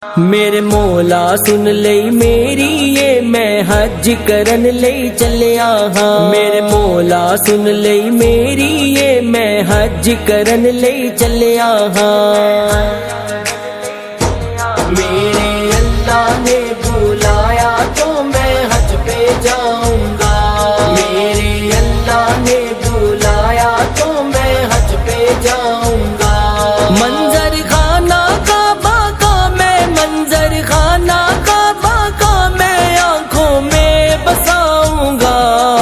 میرے مولا سن لئی میری یہ میں حج کرن لئی چلیا ہاں میرے مولا سن لئی میری یہ میں حج کرن لئی چلیا ہاں میرے اللہ نے بلایا تو میں حج پہ جاؤں گا میرے اللہ نے بلایا تو میں حج پہ جاؤں گا منظر خانہ کعبہ کا میں منظر خانہ کعبہ کا میں آنکھوں میں بساؤں گا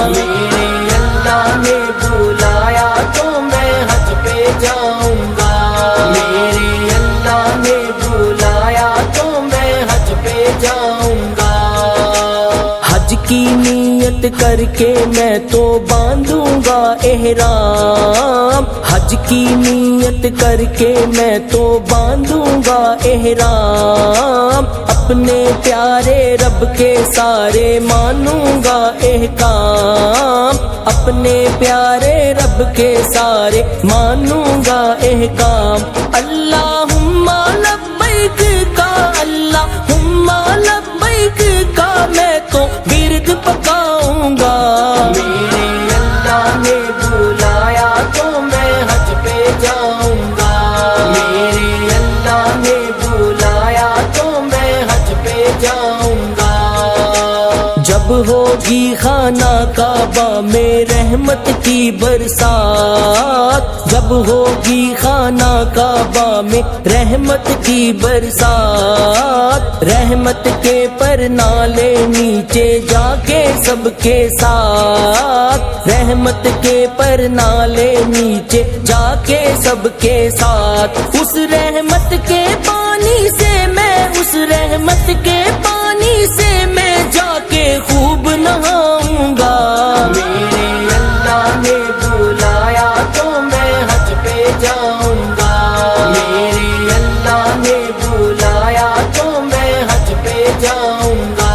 میرے اللہ نے بلایا تو میں حج پہ جاؤں گا میرے اللہ نے بلایا تو میں حج پہ جاؤں گا حج کی نیت کر کے میں تو باندھوں گا احرام حج کی نیت کر کے میں تو باندھوں گا احرام اپنے پیارے رب کے سارے مانوں گا احکام اپنے پیارے رب کے سارے مانوں گا احکام اللہم لبیک کا اللہم لبیک کا میں تو ورد پکاؤں گا میرے اللہ نے بلایا تو میں حج پہ جاؤں گا میرے اللہ نے بلایا تو میں حج پہ جاؤں گا جب ہوگی خانہ کعبہ میں رحمت کی برسات جب ہوگی خانہ کعبہ میں رحمت کی برسات رحمت کے پر نالے نیچے جا کے سب کے ساتھ رحمت کے پر نالے نیچے جا کے سب کے ساتھ اس رحمت کے پانی سے میں اس رحمت کے پانی سے میں جا کے خوب نہاؤں گا میرے اللہ نے بلایا تو میں حج پہ جاؤں گا میرے اللہ نے بلایا تو میں حج پہ جاؤں گا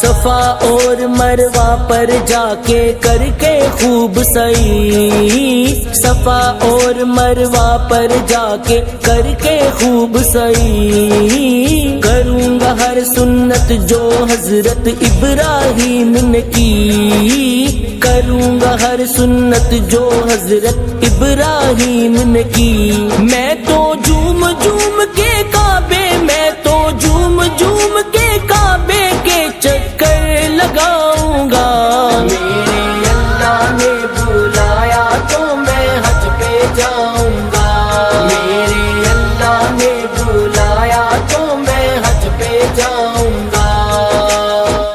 صفا اور مروہ پر جا کے کر کے خوب سعی صفا اور مروہ پر جا کے کر کے خوب سعی کروں گا ہر سنت جو حضرت ابراہیم نے کی کروں گا ہر سنت جو حضرت ابراہیم نے کی میں تو جھوم جھوم کے کعبے میں تو جھوم جھوم کے کعبے کے چکر لگاؤں گا میرے اللہ نے بلایا تو میں حج پہ جاؤں گا میرے اللہ نے بلایا تو میں حج پہ جاؤں گا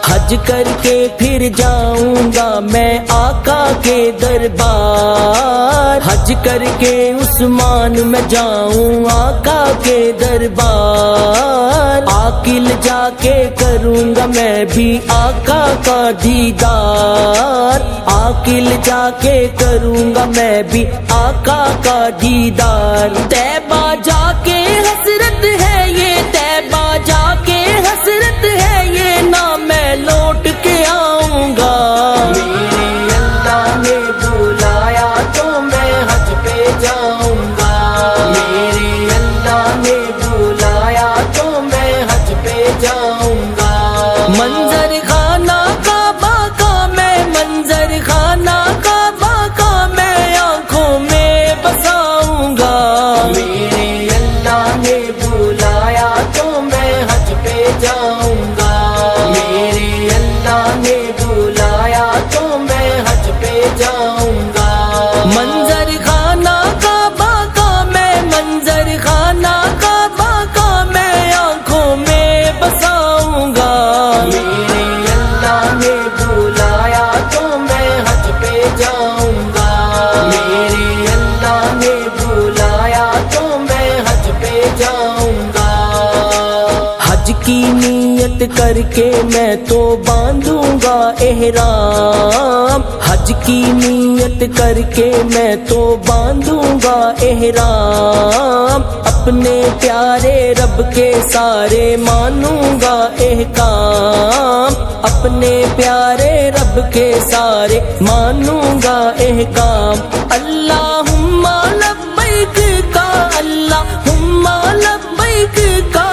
حج کر کے پھر جاؤں گا میں آقا کے دربار حج کر کے عثمان میں جاؤں آقا کے دربار عاقل جا کے کروں گا میں بھی آقا کا دیدار عاقل جا کے کروں گا میں بھی آقا کا دیدار طیبہ جا کے حسرت ہے یہ طیبہ جا کے حسرت ہے یہ نہ میں لوٹ کے آؤں گا میرے اللہ نے بلایا تو میں حج پہ جاؤں گا میرے اللہ نے بلایا تو میں حج پہ جاؤں گا منظر خانہ کعبہ کا میں منظر خانہ کعبہ کا میں آنکھوں میں بساؤں گا میرے اللہ نے بلایا تو میں حج پہ جاؤں گا میرے اللہ نے بلایا تو میں حج پہ جاؤں گا منظر خانہ کعبہ کا میں منظر خانہ کعبہ کا میں آنکھوں میں بساؤں گا میرے اللہ نے بلایا تو میں حج پہ جاؤں گا میرے اللہ نے بلایا تو میں حج پہ جاؤں گا حج کی نیت کر کے میں تو باندھوں گا احرام حج کی نیت کر کے میں تو باندھوں گا احرام اپنے پیارے رب کے سارے مانوں گا احکام اپنے پیارے رب کے سارے مانوں گا احکام اللہم لبیک کا اللہم لبیک کا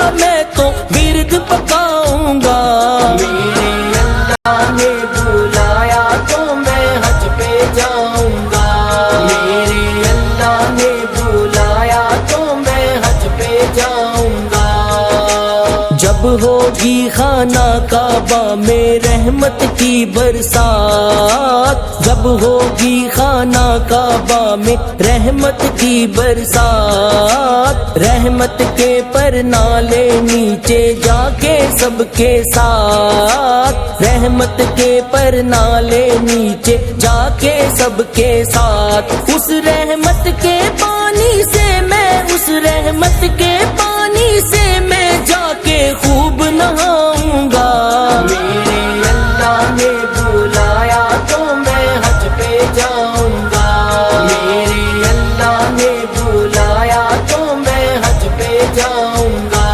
ہوگی خانہ کعبہ میں رحمت کی برسات، جب ہوگی خانہ کعبہ میں رحمت کی برسات، رحمت کے پر نالے نیچے جا کے سب کے ساتھ، رحمت کے پر نالے نیچے جا کے سب کے ساتھ، اس رحمت کے پانی سے میں، اس رحمت کے پانی سے میں جا کے خوب نہاؤں گا۔ میرے اللہ نے بلایا تو میں حج پہ جاؤں گا، میرے اللہ نے بلایا تو میں حج پہ جاؤں گا۔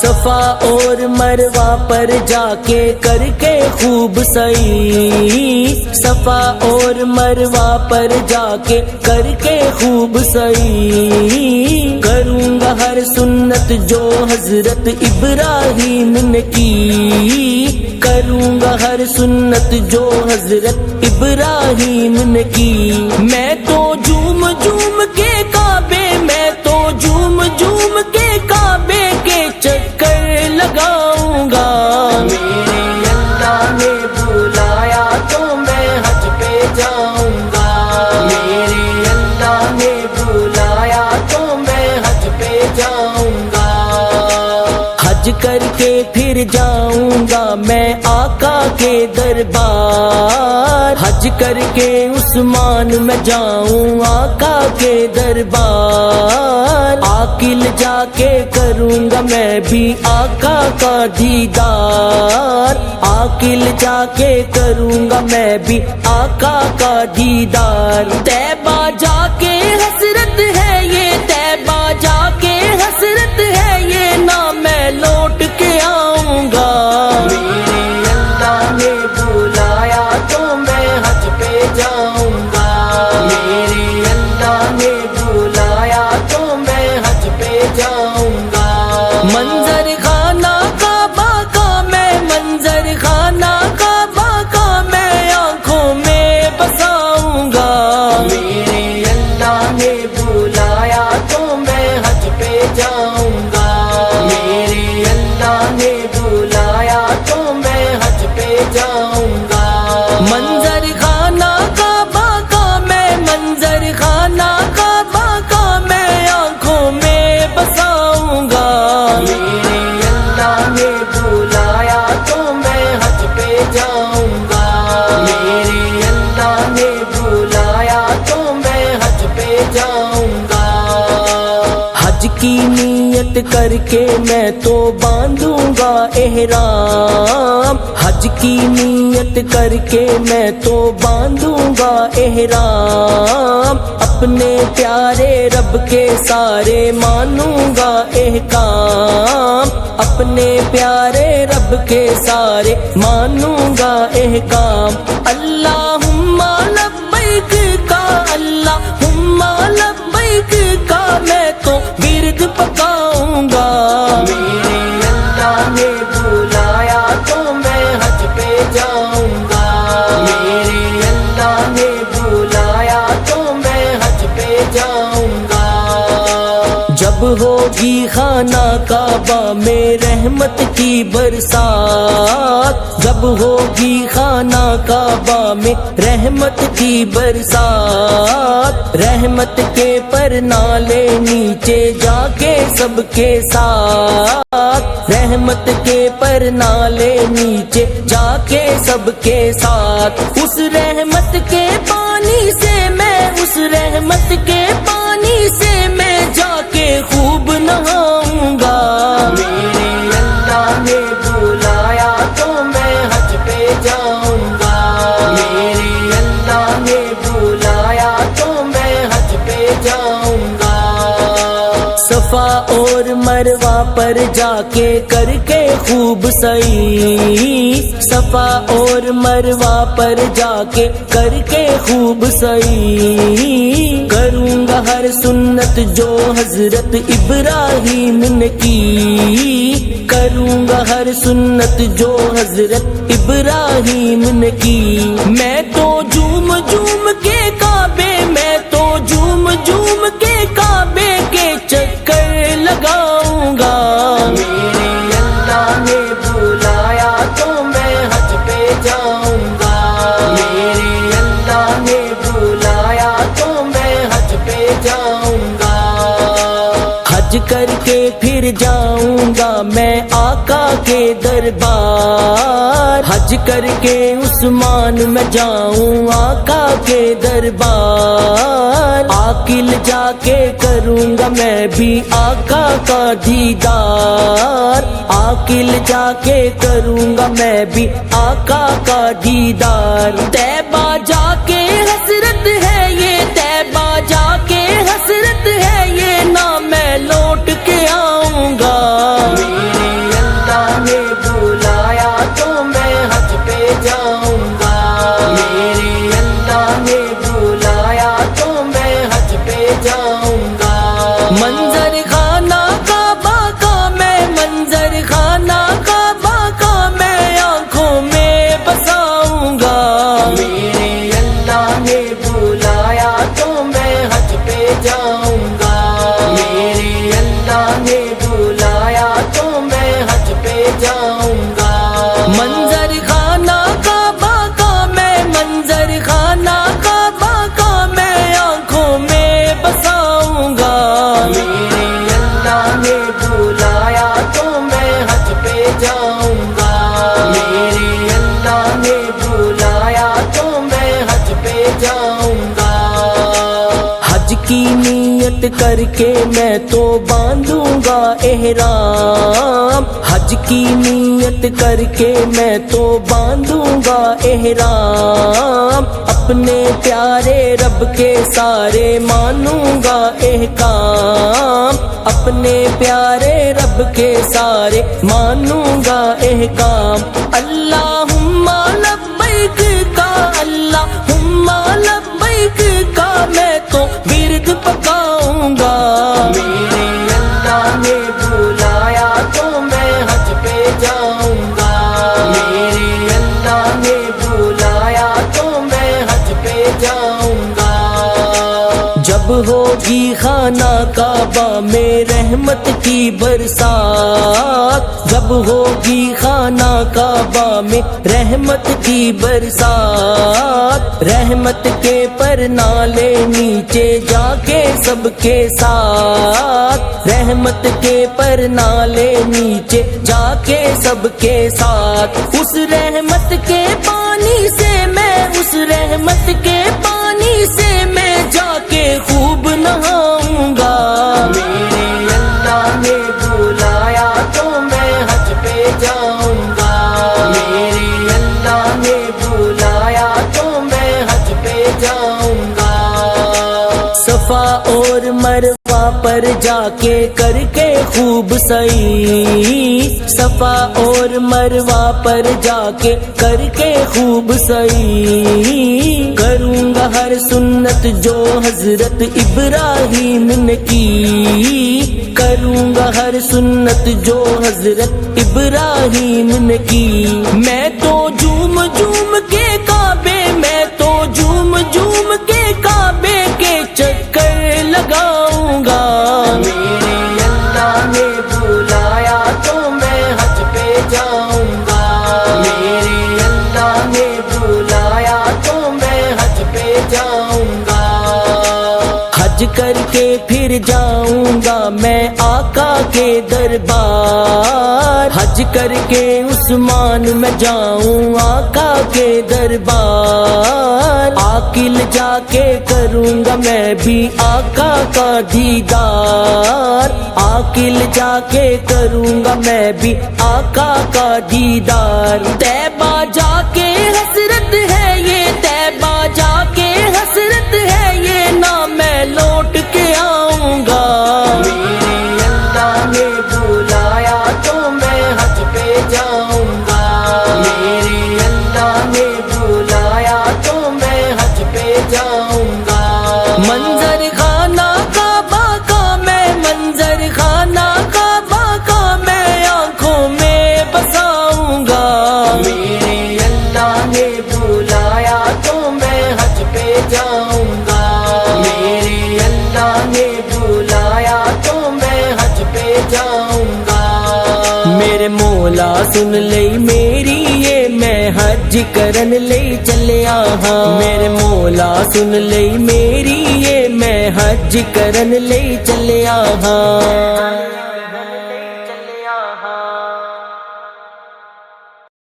صفا اور مروہ پر جا کے کر کے خوب سعی، صفا اور مروہ پر جا کے کر کے خوب سعی، کروں گا ہر سنت جو حضرت ابراہیم نے کی، کروں گا ہر سنت جو حضرت ابراہیم نے کی۔ میں تو جھوم جھوم کے کعبے، میں تو جھوم جھوم کے کعبے کے چکر لگاؤں گا۔ میرے اللہ نے بلایا تو میں حج پہ جاؤں گا، میرے اللہ نے بلایا تو میں حج پہ جاؤں گا۔ حج کر کے پھر جاؤں گا میں آقا کے دربار، حج کر کے عثمان میں جاؤں آقا کے دربار، عاقل جا کے کروں گا میں بھی آقا کا دیدار، عاقل جا کے کروں گا میں بھی آقا کا دیدار۔ طیبہ جا کے حسرت ہے یہ، طیبہ جا کے حسرت ہے یہ، نہ میں لوٹ کے آؤں گا۔ میرے اللہ نے بلایا تو میں حج پہ جاؤں گا، میرے اللہ نے بلایا تو میں حج پہ جاؤں گا۔ منظر خانہ کعبہ کا میں، منظر خانہ کعبہ کا میں آنکھوں میں بساؤں گا۔ میرے اللہ نے بلایا تو میں حج پہ جاؤں گا، میرے اللہ نے بلایا تو میں حج پہ جاؤں گا۔ منظر خانہ کعبہ کا میں، منظر خانہ کعبہ کا میں آنکھوں میں بساؤں گا۔ میرے اللہ نے بلایا تو میں حج پہ جاؤں گا، میرے اللہ نے بلایا تو میں حج پہ جاؤں گا۔ حج کی نیت کر کے میں تو باندھوں گا احرام، حج کی نیت کر کے میں تو باندھوں گا احرام، اپنے پیارے رب کے سارے مانوں گا احکام، اپنے پیارے رب کے سارے مانوں گا احکام۔ اللہم لبیک کا، اللہم لبیک کا میں تو ورد پکاؤں گا۔ میرے اللہ نے بلایا تو میں حج پہ جاؤں گا، میرے اللہ نے بلایا تو میں حج پہ جاؤں گا۔ جب ہوگی خانہ کعبہ میں رحمت کی برسات، جب ہوگی خانہ کعبہ میں رحمت کی برسات، رحمت کے پر نالے نیچے جا کے سب کے ساتھ، رحمت کے پر نالے نیچے جا کے سب کے ساتھ، اس رحمت کے پانی سے میں، اس رحمت کے پانی سے میں جا کے خوب نہاؤں گا۔ میرے اللہ نے بلایا تو میں حج پہ جاؤں گا، میرے اللہ نے بلایا تو میں حج پہ جاؤں گا۔ صفا اور مروہ پر جا کے کر کے خوب سعی، صفا اور مروہ پر جا کے کر کے خوب سعی، کروں گا ہر سنت جو حضرت ابراہیم نے کی، کروں گا ہر سنت جو حضرت ابراہیم نے کی۔ میں تو جھوم جھوم کے کعبے، میں تو جھوم جھوم کے کعبے کے چکر لگاؤں گا۔ میرے کے پھر جاؤں گا میں آقا کے دربار، حج کر کے عثمان میں جاؤں آقا کے دربار، عاقل جا کے کروں گا میں بھی آقا کا دیدار، عاقل جا کے کروں گا میں بھی آقا کا دیدار، طیبہ جا کے حسرت ہے یہ، طیبہ جا کے حسرت ہے یہ، نہ میں لوٹ کے آؤں گا، میرے اللہ نے بلایا تو میں حج پہ جاؤں گا، میرے اللہ نے بلایا تو میں حج پہ جاؤں گا، منظر خانہ کعبہ کا میں، منظر خانہ کعبہ کا میں آنکھوں میں بساؤں گا، میرے اللہ نے بلایا تو میں حج پہ جاؤں گا، میرے اللہ نے بلایا تو میں حج پہ جاؤں گا، منظر خانہ کعبہ کا میں، منظر خانہ کعبہ کا میں آنکھوں میں بساؤں گا، میرے اللہ نے بلایا تو میں حج پہ جاؤں گا، میرے اللہ نے بلایا تو میں حج پہ جاؤں گا، حج کی نیت کر کے میں تو باندھوں گا احرام، حج کی نیت کر کے میں تو باندھوں گا احرام، اپنے پیارے رب کے سارے مانوں گا احکام، اپنے پیارے رب کے سارے مانوں گا احکام، اللہم لبیک کا، اللہم لبیک کا میں تو ورد پکاؤں گا، میرے اللہ نے بلایا تو میں حج پہ جاؤں گا، میرے اللہ نے بلایا تو میں حج پہ جاؤں گا، جب ہوگی خانہ کعبہ میں رحمت کی برسات، جب ہوگی خانہ کعبہ میں رحمت کی برسات، رحمت کے پر نالے نیچے جا کے سب کے ساتھ، رحمت کے پر نالے نیچے جا کے سب کے ساتھ، اس رحمت کے پانی سے میں، اس رحمت کے پانی سے میں جا کے خوب نہاؤں گا، میرے اللہ نے بلایا تو میں حج پہ جاؤں گا، میرے اللہ نے بلایا تو میں حج پہ جاؤں گا، صفا اور مروہ پر جا کے کر کے خوب سعی، صفا اور مروہ پر جا کے کر کے خوب سعی، کروں گا ہر سنت جو حضرت ابراہیم نے کی، کروں گا ہر سنت جو حضرت ابراہیم نے کی، میں تو جھوم جھوم کے کعبے، میں تو جھوم جھوم کے کعبے کے چکر لگاؤں گا، میرے اللہ نے بلایا تو میں حج پہ جاؤں گا، میرے اللہ نے بلایا تو میں حج پہ جاؤں گا، حج کر کے پھر جاؤں گا میں آقا کے دربار، حج کر کے عثمان میں جاؤں آقا کے دربار، عاقل جا کے کروں گا میں بھی آقا کا دیدار، عاقل جا کے کروں گا میں بھی آقا کا دیدار، طیبہ جا کے حسرت ہے یہ، طیبہ جا کے حسرت ہے یہ، نہ میں لوٹ کے آؤں گا، میرے اللہ نے بلایا تو میں حج پہ جاؤں گا، میرے اللہ نے بلایا تو میں حج پہ جاؤں گا، منظر خانہ کعبہ کا میں، منظر خانہ کعبہ کا میں آنکھوں میں بساؤں گا، میرے اللہ نے بلایا تو میں حج پہ جاؤں گا، میرے اللہ نے بلایا تو میں حج پہ جاؤں گا، میرے مولا سن لئی میری یہ میں حج کرن لئی چلیا ہاں، میرے مولا سن لئی میری یہ میں حج کرن لئی چلیا ہاں۔